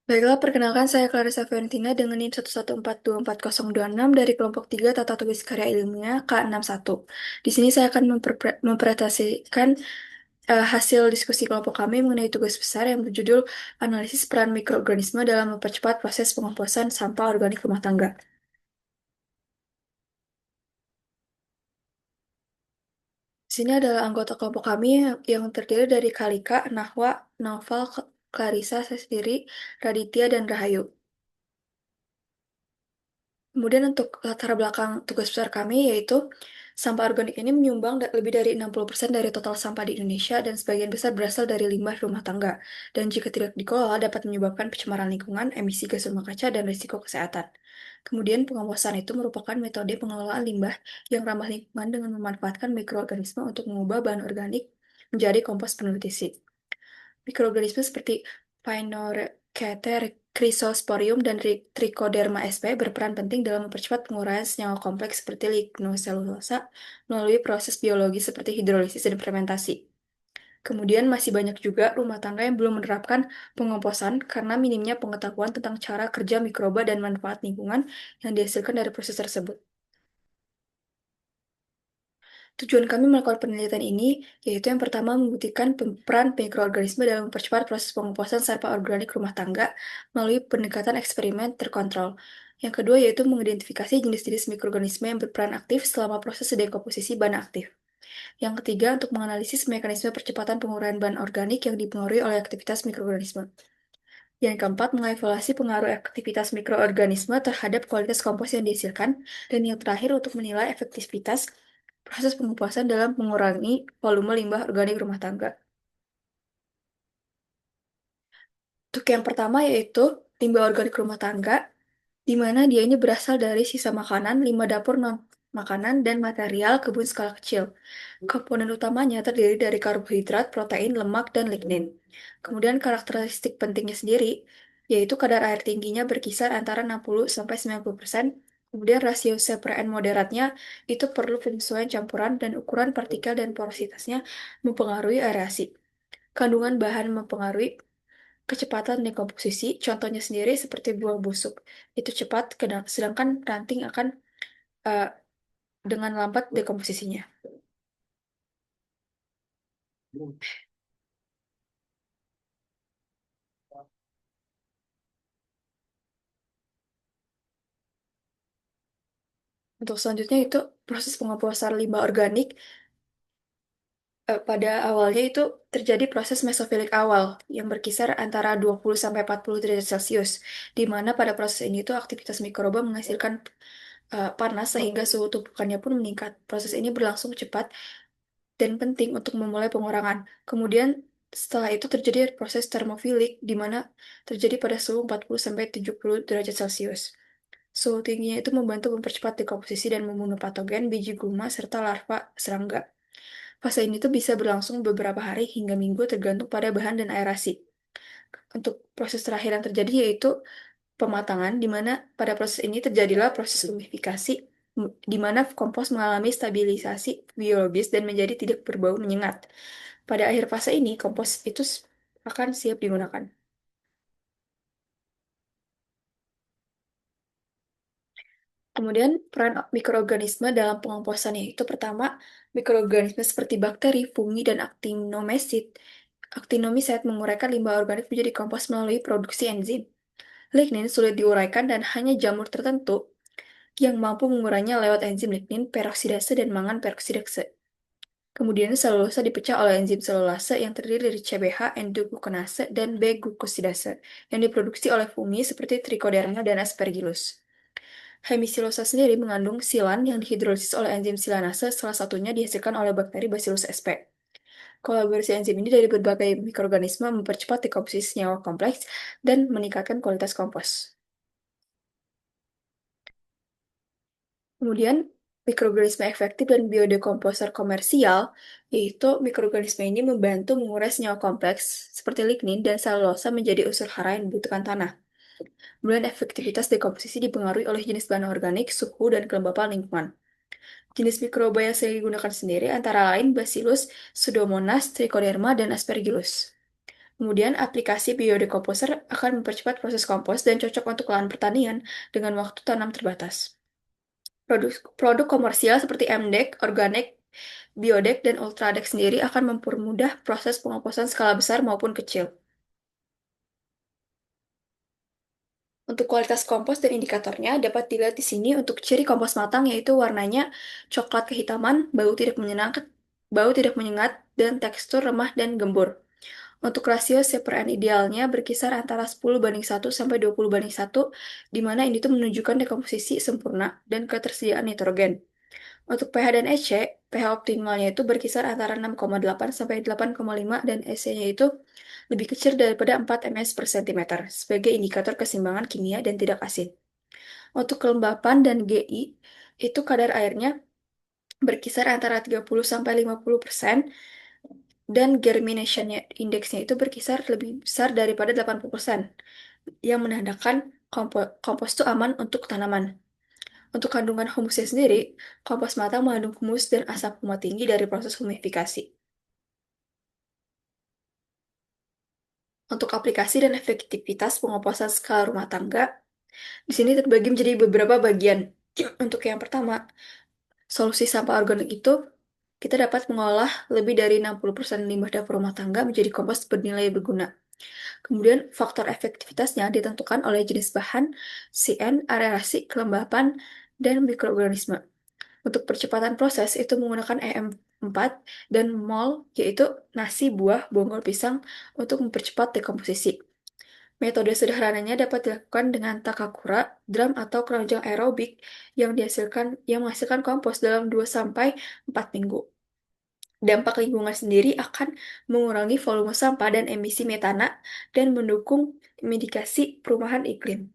Baiklah, perkenalkan saya Clarissa Fiorentina dengan NIM 1142426 dari kelompok 3 Tata Tulis Karya Ilmiah K61. Di sini saya akan mempresentasikan hasil diskusi kelompok kami mengenai tugas besar yang berjudul Analisis Peran Mikroorganisme dalam Mempercepat Proses Pengomposan Sampah Organik Rumah Tangga. Di sini adalah anggota kelompok kami yang terdiri dari Kalika, Nahwa, Naufal, Clarissa, saya sendiri, Raditya, dan Rahayu. Kemudian untuk latar belakang tugas besar kami yaitu sampah organik ini menyumbang lebih dari 60% dari total sampah di Indonesia dan sebagian besar berasal dari limbah rumah tangga. Dan jika tidak dikelola dapat menyebabkan pencemaran lingkungan, emisi gas rumah kaca, dan risiko kesehatan. Kemudian pengomposan itu merupakan metode pengelolaan limbah yang ramah lingkungan dengan memanfaatkan mikroorganisme untuk mengubah bahan organik menjadi kompos penutrisi. Mikroorganisme seperti Phaenorchete, Chrysosporium, dan Trichoderma sp berperan penting dalam mempercepat penguraian senyawa kompleks seperti lignoselulosa melalui proses biologi seperti hidrolisis dan fermentasi. Kemudian masih banyak juga rumah tangga yang belum menerapkan pengomposan karena minimnya pengetahuan tentang cara kerja mikroba dan manfaat lingkungan yang dihasilkan dari proses tersebut. Tujuan kami melakukan penelitian ini yaitu yang pertama membuktikan peran mikroorganisme dalam mempercepat proses pengomposan sampah organik rumah tangga melalui pendekatan eksperimen terkontrol. Yang kedua yaitu mengidentifikasi jenis-jenis mikroorganisme yang berperan aktif selama proses dekomposisi bahan aktif. Yang ketiga untuk menganalisis mekanisme percepatan penguraian bahan organik yang dipengaruhi oleh aktivitas mikroorganisme. Yang keempat, mengevaluasi pengaruh aktivitas mikroorganisme terhadap kualitas kompos yang dihasilkan. Dan yang terakhir, untuk menilai efektivitas proses pengupasan dalam mengurangi volume limbah organik rumah tangga. Untuk yang pertama yaitu limbah organik rumah tangga, di mana dia ini berasal dari sisa makanan, limbah dapur non-makanan, dan material kebun skala kecil. Komponen utamanya terdiri dari karbohidrat, protein, lemak, dan lignin. Kemudian karakteristik pentingnya sendiri, yaitu kadar air tingginya berkisar antara 60-90%. Kemudian rasio separaen moderatnya itu perlu penyesuaian campuran dan ukuran partikel dan porositasnya mempengaruhi aerasi. Kandungan bahan mempengaruhi kecepatan dekomposisi, contohnya sendiri seperti buah busuk. Itu cepat, sedangkan ranting akan eh, dengan lambat dekomposisinya. Untuk selanjutnya itu proses pengomposan limbah organik. Pada awalnya itu terjadi proses mesofilik awal yang berkisar antara 20-40 derajat Celcius, di mana pada proses ini itu aktivitas mikroba menghasilkan panas sehingga suhu tubuhnya pun meningkat. Proses ini berlangsung cepat dan penting untuk memulai pengurangan. Kemudian setelah itu terjadi proses termofilik di mana terjadi pada suhu 40-70 derajat Celcius. Suhu tingginya itu membantu mempercepat dekomposisi dan membunuh patogen, biji gulma, serta larva serangga. Fase ini tuh bisa berlangsung beberapa hari hingga minggu tergantung pada bahan dan aerasi. Untuk proses terakhir yang terjadi yaitu pematangan, di mana pada proses ini terjadilah proses umifikasi, di mana kompos mengalami stabilisasi biologis dan menjadi tidak berbau menyengat. Pada akhir fase ini, kompos itu akan siap digunakan. Kemudian, peran mikroorganisme dalam pengomposan yaitu pertama, mikroorganisme seperti bakteri, fungi, dan actinomycet menguraikan limbah organik menjadi kompos melalui produksi enzim. Lignin sulit diuraikan dan hanya jamur tertentu yang mampu mengurainya lewat enzim lignin peroksidase dan mangan peroksidase. Kemudian selulosa dipecah oleh enzim selulase yang terdiri dari CBH, endogluconase, dan B-glucosidase yang diproduksi oleh fungi seperti Trichoderma dan Aspergillus. Hemisilosa sendiri mengandung silan yang dihidrolisis oleh enzim silanase, salah satunya dihasilkan oleh bakteri Bacillus sp. Kolaborasi enzim ini dari berbagai mikroorganisme mempercepat dekomposisi senyawa kompleks dan meningkatkan kualitas kompos. Kemudian, mikroorganisme efektif dan biodekomposer komersial, yaitu mikroorganisme ini membantu mengurai senyawa kompleks seperti lignin dan selulosa menjadi unsur hara yang dibutuhkan tanah. Kemudian efektivitas dekomposisi dipengaruhi oleh jenis bahan organik, suhu, dan kelembapan lingkungan. Jenis mikroba yang sering digunakan sendiri antara lain Bacillus, Pseudomonas, Trichoderma, dan Aspergillus. Kemudian, aplikasi biodekomposer akan mempercepat proses kompos dan cocok untuk lahan pertanian dengan waktu tanam terbatas. Produk, produk komersial seperti MDEC, Organic, Biodek, dan Ultradek sendiri akan mempermudah proses pengomposan skala besar maupun kecil. Untuk kualitas kompos dan indikatornya dapat dilihat di sini untuk ciri kompos matang yaitu warnanya coklat kehitaman, bau tidak menyengat, dan tekstur remah dan gembur. Untuk rasio C/N idealnya berkisar antara 10:1 sampai 20:1, di mana ini tuh menunjukkan dekomposisi sempurna dan ketersediaan nitrogen. Untuk pH dan EC, pH optimalnya itu berkisar antara 6,8 sampai 8,5 dan EC-nya itu lebih kecil daripada 4 ms per cm sebagai indikator keseimbangan kimia dan tidak asin. Untuk kelembapan dan GI, itu kadar airnya berkisar antara 30 sampai 50% dan germination indeksnya itu berkisar lebih besar daripada 80%, yang menandakan kompos itu aman untuk tanaman. Untuk kandungan humusnya sendiri, kompos matang mengandung humus dan asam huma tinggi dari proses humifikasi. Untuk aplikasi dan efektivitas pengomposan skala rumah tangga, di sini terbagi menjadi beberapa bagian. Untuk yang pertama, solusi sampah organik itu kita dapat mengolah lebih dari 60% limbah dapur rumah tangga menjadi kompos bernilai berguna. Kemudian, faktor efektivitasnya ditentukan oleh jenis bahan, CN, aerasi, kelembapan, dan mikroorganisme. Untuk percepatan proses itu menggunakan EM4 dan MOL, yaitu nasi, buah, bonggol pisang, untuk mempercepat dekomposisi. Metode sederhananya dapat dilakukan dengan takakura, drum atau keranjang aerobik yang menghasilkan kompos dalam 2 sampai 4 minggu. Dampak lingkungan sendiri akan mengurangi volume sampah dan emisi metana dan mendukung mitigasi perubahan iklim.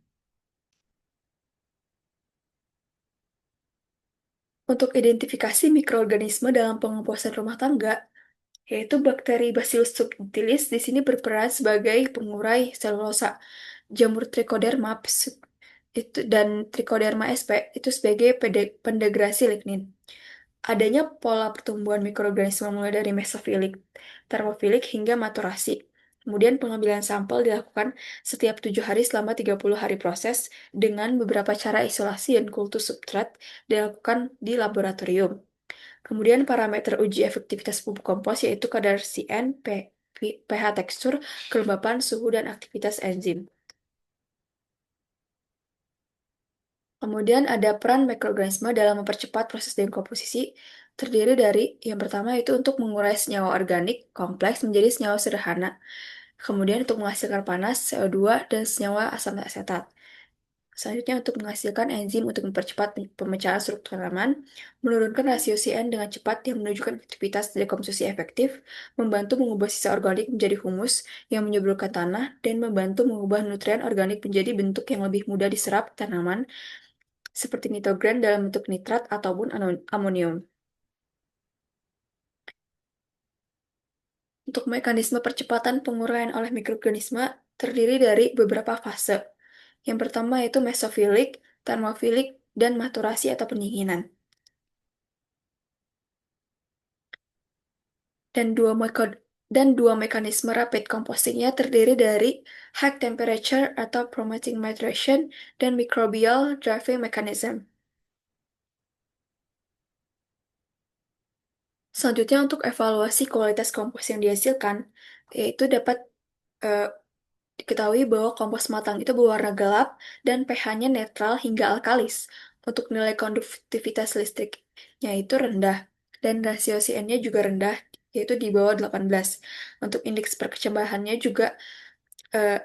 Untuk identifikasi mikroorganisme dalam pengomposan rumah tangga, yaitu bakteri Bacillus subtilis di sini berperan sebagai pengurai selulosa. Jamur Trichoderma dan Trichoderma sp itu sebagai pendegrasi lignin. Adanya pola pertumbuhan mikroorganisme mulai dari mesofilik, termofilik hingga maturasi. Kemudian pengambilan sampel dilakukan setiap 7 hari selama 30 hari proses dengan beberapa cara isolasi dan kultus substrat dilakukan di laboratorium. Kemudian parameter uji efektivitas pupuk kompos yaitu kadar CN, pH tekstur, kelembapan, suhu, dan aktivitas enzim. Kemudian ada peran mikroorganisme dalam mempercepat proses dekomposisi, terdiri dari yang pertama itu untuk mengurai senyawa organik kompleks menjadi senyawa sederhana. Kemudian untuk menghasilkan panas, CO2, dan senyawa asam asetat. Selanjutnya untuk menghasilkan enzim untuk mempercepat pemecahan struktur tanaman, menurunkan rasio CN dengan cepat yang menunjukkan aktivitas dekomposisi efektif, membantu mengubah sisa organik menjadi humus yang menyuburkan tanah, dan membantu mengubah nutrien organik menjadi bentuk yang lebih mudah diserap tanaman, seperti nitrogen dalam bentuk nitrat ataupun amonium. Untuk mekanisme percepatan penguraian oleh mikroorganisme terdiri dari beberapa fase. Yang pertama yaitu mesofilik, termofilik, dan maturasi atau pendinginan. Dan dua mekanisme rapid compostingnya terdiri dari high temperature atau promoting maturation dan microbial driving mechanism. Selanjutnya untuk evaluasi kualitas kompos yang dihasilkan, yaitu dapat eh, diketahui bahwa kompos matang itu berwarna gelap dan pH-nya netral hingga alkalis. Untuk nilai konduktivitas listriknya itu rendah dan rasio CN-nya juga rendah, yaitu di bawah 18. Untuk indeks perkecambahannya juga eh,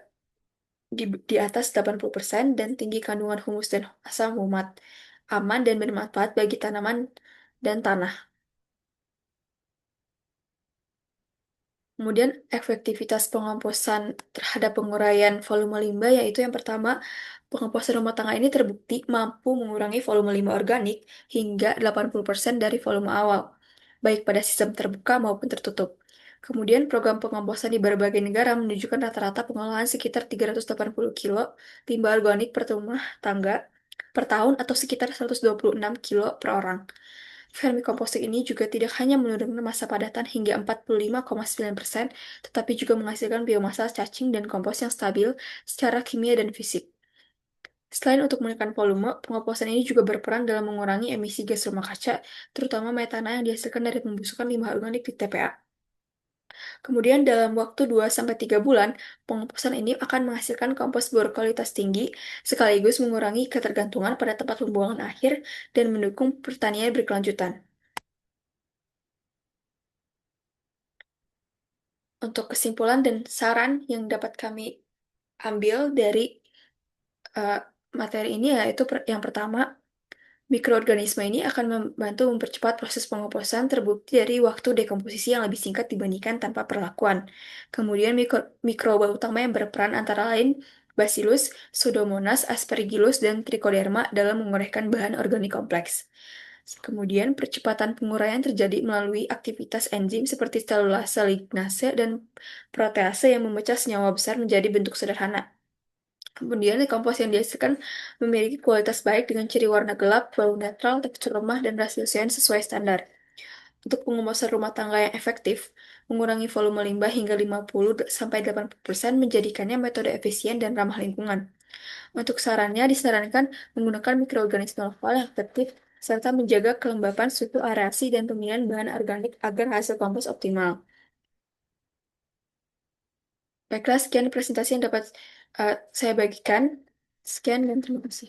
di atas 80% dan tinggi kandungan humus dan asam humat, aman dan bermanfaat bagi tanaman dan tanah. Kemudian efektivitas pengomposan terhadap penguraian volume limbah yaitu yang pertama, pengomposan rumah tangga ini terbukti mampu mengurangi volume limbah organik hingga 80% dari volume awal, baik pada sistem terbuka maupun tertutup. Kemudian program pengomposan di berbagai negara menunjukkan rata-rata pengolahan sekitar 380 kilo limbah organik per rumah tangga per tahun atau sekitar 126 kilo per orang. Vermicomposting ini juga tidak hanya menurunkan massa padatan hingga 45,9%, tetapi juga menghasilkan biomasa cacing dan kompos yang stabil secara kimia dan fisik. Selain untuk menekan volume, pengoplosan ini juga berperan dalam mengurangi emisi gas rumah kaca, terutama metana yang dihasilkan dari pembusukan limbah organik di TPA. Kemudian dalam waktu 2-3 bulan, pengoplosan ini akan menghasilkan kompos berkualitas tinggi, sekaligus mengurangi ketergantungan pada tempat pembuangan akhir dan mendukung pertanian berkelanjutan. Untuk kesimpulan dan saran yang dapat kami ambil dari eh, materi ini yaitu yang pertama, mikroorganisme ini akan membantu mempercepat proses pengoplosan terbukti dari waktu dekomposisi yang lebih singkat dibandingkan tanpa perlakuan. Kemudian mikroba utama yang berperan antara lain Bacillus, Pseudomonas, Aspergillus, dan Trichoderma dalam menguraikan bahan organik kompleks. Kemudian percepatan penguraian terjadi melalui aktivitas enzim seperti selulase lignase dan protease yang memecah senyawa besar menjadi bentuk sederhana. Kemudian, kompos yang dihasilkan memiliki kualitas baik dengan ciri warna gelap, bau netral, tekstur lemah, dan rasio cyan sesuai standar. Untuk pengemusan rumah tangga yang efektif, mengurangi volume limbah hingga 50-80% menjadikannya metode efisien dan ramah lingkungan. Untuk sarannya, disarankan menggunakan mikroorganisme lokal yang efektif, serta menjaga kelembapan suhu aerasi dan pemilihan bahan organik agar hasil kompos optimal. Baiklah, sekian presentasi yang dapat saya bagikan. Sekian dan terima kasih.